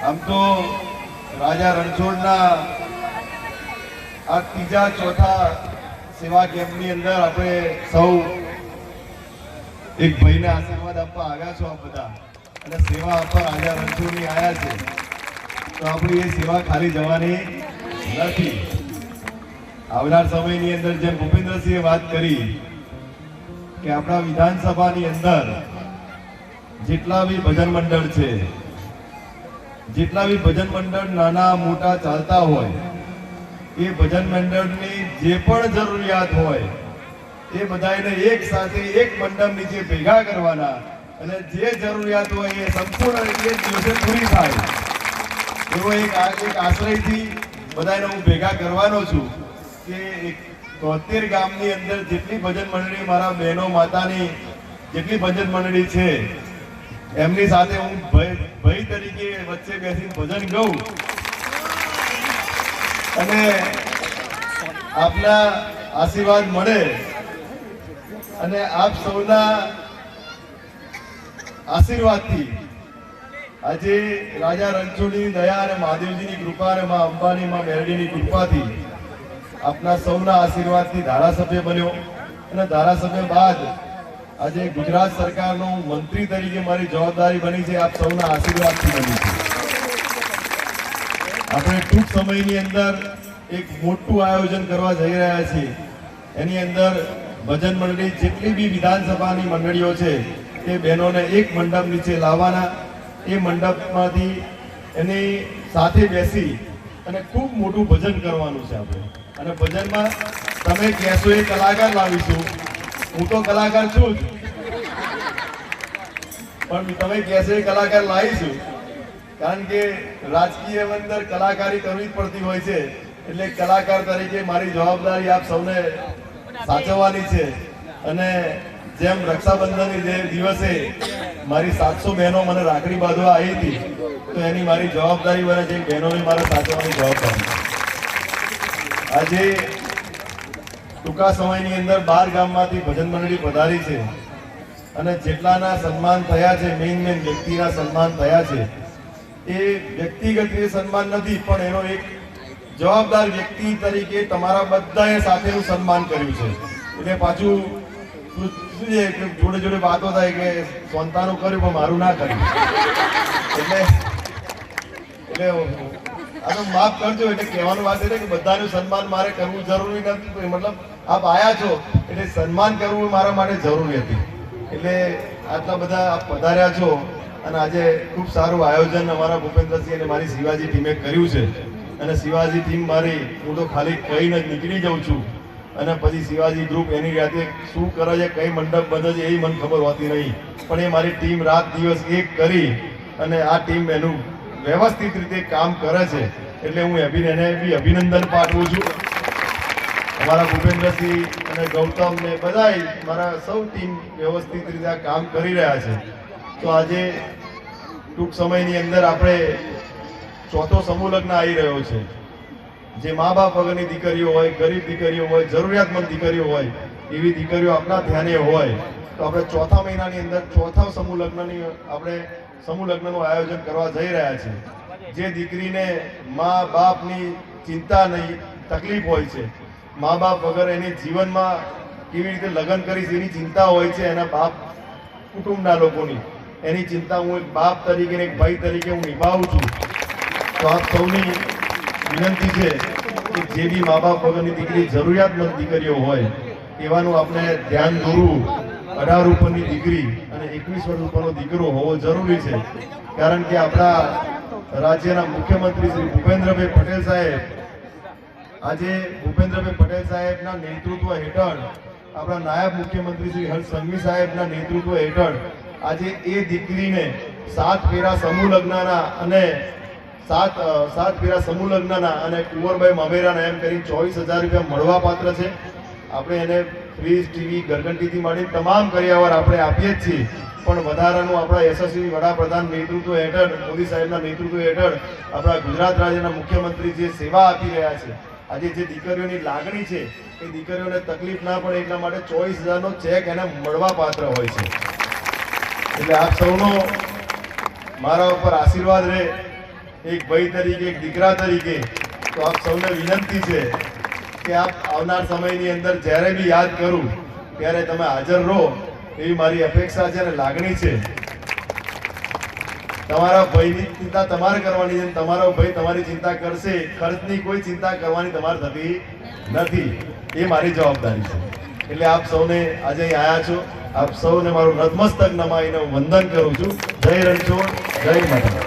આમ તો રાજા રણછોડના આ ત્રીજા ચોથા સેવા કેમ્પની અંદર આપણે સૌ એક ભાઈને આશીર્વાદ આપવા આવ્યા છો. આ બધા અને સેવા આપવા રાજા રણછોડની આવ્યા છે, તો આપણી એ સેવા ખાલી જવાની નથી. આવનાર સમયની અંદર જેમ ભૂપેન્દ્રસિંહે વાત કરી કે આપણા વિધાનસભાની અંદર જેટલા બી ભજન મંડળ છે, જેટલા બી ભજન મંડળ નાના મોટા ચાલતા હોય, એ ભજન મંડળની જે પણ જરૂરિયાત હોય એ બધાને એક સાથે એક મંડપ નીચે ભેગા કરવાના અને જે જરૂરિયાત હોય એ સંપૂર્ણ રીતે દિવસે પૂરી થાય એવો એક આશ્રયથી બધાને હું ભેગા કરવાનો છું કે 73 ગામની અંદર જેટલી ભજન મંડળી, મારા બહેનો માતાની જેટલી ભજન મંડળી છે, એમની સાથે હું ભાઈ તરીકે વચ્ચે બેસીને ભજન ગાઉં અને આપના આશીર્વાદ મળે અને આપ સૌના આશીર્વાદથી આજે રાજા રણછોડની દયા અને મહાદેવજીની કૃપા અને મા અંબાની મા મેરડીની કૃપાથી આપના સૌના આશીર્વાદથી ધારાસભ્ય બન્યો અને ધારાસભ્ય બાદ આજે ગુજરાત સરકારનો મંત્રી તરીકે મારી જવાબદારી બની છે. આપ સૌના આશીર્વાદથી બની છે. આપણે ટૂંક સમયની અંદર એક મોટું આયોજન કરવા જઈ રહ્યા છીએ. એની અંદર ભજન મંડળી જેટલી બી વિધાનસભાની મંડળીઓ છે તે બહેનોને એક મંડપ નીચે લાવવાના, એ મંડપમાંથી એની સાથે બેસી અને ખૂબ મોટું ભજન કરવાનું છે આપણે. અને ભજનમાં તમે કહેશો એ કલાકાર લાવીશું, હું તો કલાકાર છું જ, પણ તમે કહેશો એ કલાકાર લાવીશું, કારણ કે રાજકીય અંદર કલાકારી કરવી જ પડતી હોય છે. એટલે કલાકાર તરીકે મારી જવાબદારી આપ સૌને સાચવવાની છે. અને જેમ રક્ષાબંધનની દિવસે મારી 700 બહેનો મને રાખડી બાંધવા આવી હતી, તો એની મારી જવાબદારી બને છે બહેનોને મારે સાચવવાની જવાબદારી. આજે ટૂંકા સમયની અંદર 12 ગામમાંથી ભજન મંડળી પધારી છે અને જેટલાના સન્માન થયા છે, મેઇન વ્યક્તિના સન્માન થયા છે, એ વ્યક્તિગત રીતે સન્માન નથી, પણ એનો એક જવાબદાર વ્યક્તિ તરીકે તમારા બધાએ સાથેનું સન્માન કર્યું છે. એટલે પાછું શું છે કે જોડે જોડે વાતો થાય કે સંતાનું કર્યું પણ મારું ના કર્યું, એટલે આ તો માફ કરજો. એટલે કહેવાનું વાત એટલે કે બધાનું સન્માન મારે કરવું જરૂરી નથી, મતલબ આપ આયા છો એટલે સન્માન કરવું મારા માટે જરૂરી હતી. એટલે આટલા બધા આપ પધાર્યા છો અને આજે ખૂબ સારું આયોજન અમારા ભૂપેન્દ્રસિંહ અને મારી શિવાજી ટીમે કર્યું છે. અને શિવાજી ટીમ મારી, હું તો ખાલી કહીને જ નીકળી જાઉં છું અને પછી શિવાજી ગ્રુપ એની જાતે શું કરે છે, કઈ મંડપ બંધ છે એ મને ખબર હોતી નહીં, પણ એ મારી ટીમ રાત દિવસ એક કરી અને આ ટીમ એનું વ્યવસ્થિત રીતે કામ કરે છે. એટલે હું એને બી અભિનંદન પાઠવું છું. અમારા ભૂપેન્દ્રસિંહ અને ગૌતમ ને બધાય મારા સૌ ટીમ વ્યવસ્થિત રીતે આ કામ કરી રહ્યા છે. તો આજે ટૂંક સમયની અંદર આપણે ચોથો સમૂહ લગ્ન આવી રહ્યો છે. જે મા બાપ વગરની દીકરીઓ હોય, ગરીબ દીકરીઓ હોય, જરૂરિયાતમંદ દીકરીઓ હોય, એવી દીકરીઓ આપણા ધ્યાને હોય તો આપણે ચોથા મહિનાની અંદર ચોથા સમૂહ લગ્નનું આયોજન કરવા જઈ રહ્યા છીએ. જે દીકરીને મા બાપની ચિંતા નહીં, તકલીફ હોય છે, મા બાપ વગર એની જીવનમાં કેવી રીતે લગ્ન કરીશ એની ચિંતા હોય છે, એના બાપ કુટુંબના લોકોની એની ચિંતા હું એક બાપ તરીકે, એક ભાઈ તરીકે હું નિભાવું છું. તો આપ સૌની વિનંતી છે કે જે બી મા બાપ વગરની દીકરી, જરૂરિયાતમંદ દીકરીઓ હોય એવાનું આપણે ધ્યાન દોરવું. 18 ઉપરની દીકરી અને 21 વર્ષ ઉપરનો દીકરો હોવો જરૂરી છે. કારણ કે આપણા રાજ્યના મુખ્યમંત્રી શ્રી ભૂપેન્દ્રભાઈ પટેલ સાહેબ, આજે ભૂપેન્દ્રભાઈ પટેલ સાહેબના નેતૃત્વ હેઠળ, આપણા નાયબ મુખ્યમંત્રી શ્રી હર્ષ સંઘવી સાહેબના નેતૃત્વ હેઠળ આજે એ દીકરીને 7 ફેરા સમૂહ લગ્નના અને 7 ફેરા સમૂહ લગ્નના અને કુંવરબાઈ મામેરાના એમ કરી 24,000 રૂપિયા મળવા પાત્ર છે. આપણે એને ફ્રીજ, ટીવી, ઘરઘંટીથી માંડી તમામ કર્યાવર આપણે આપીએ જ છીએ, પણ વધારાનું આપણા યશસ્વી વડાપ્રધાન નેતૃત્વ હેઠળ, મોદી સાહેબના નેતૃત્વ હેઠળ આપણા ગુજરાત રાજ્યના મુખ્યમંત્રી જે સેવા આપી રહ્યા છે, આજે જે દીકરીઓની લાગણી છે એ દીકરીઓને તકલીફ ના પડે એટલા માટે 24,000નો ચેક એને મળવા પાત્ર હોય છે. એટલે આપ સૌનો મારા ઉપર આશીર્વાદ રહે એક ભાઈ તરીકે, એક દીકરા તરીકે તો આપ સૌને વિનંતી છે કે આપ આવનાર સમયની અંદર જ્યારે બી યાદ કરું ત્યારે તમે હાજર રહો એવી મારી અપેક્ષા છે અને લાગણી છે. તમારા ભાઈની ચિંતા તમારે કરવાની છે, તમારો ભાઈ તમારી ચિંતા કરશે, ખર્ચની કોઈ ચિંતા કરવાની તમારે થતી નથી. એ મારી જવાબદારી છે. એટલે આપ સૌને આજે અહીં આવ્યા છો, આપ સૌને મારું નતમસ્તક નમાઈને હું વંદન કરું છું. જય રણછોડ, જય માતા.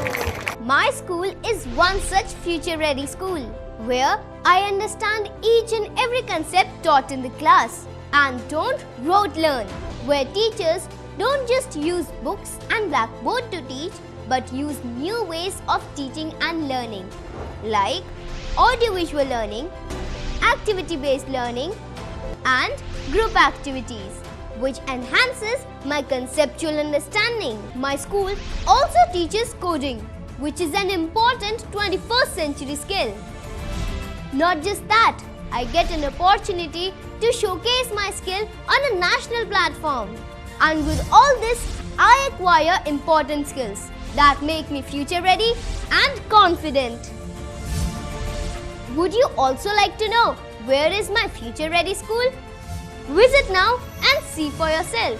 My school is one such future-ready school where I understand each and every concept taught in the class and don't rote learn, where teachers don't just use books and blackboard to teach but use new ways of teaching and learning like audiovisual learning, activity-based learning and group activities which enhances my conceptual understanding. My school also teaches coding, which is an important 21st century skill. Not just that, I get an opportunity to showcase my skill on a national platform. And with all this, I acquire important skills that make me future ready and confident. Would you also like to know where is my future ready school? Visit now and see for yourself.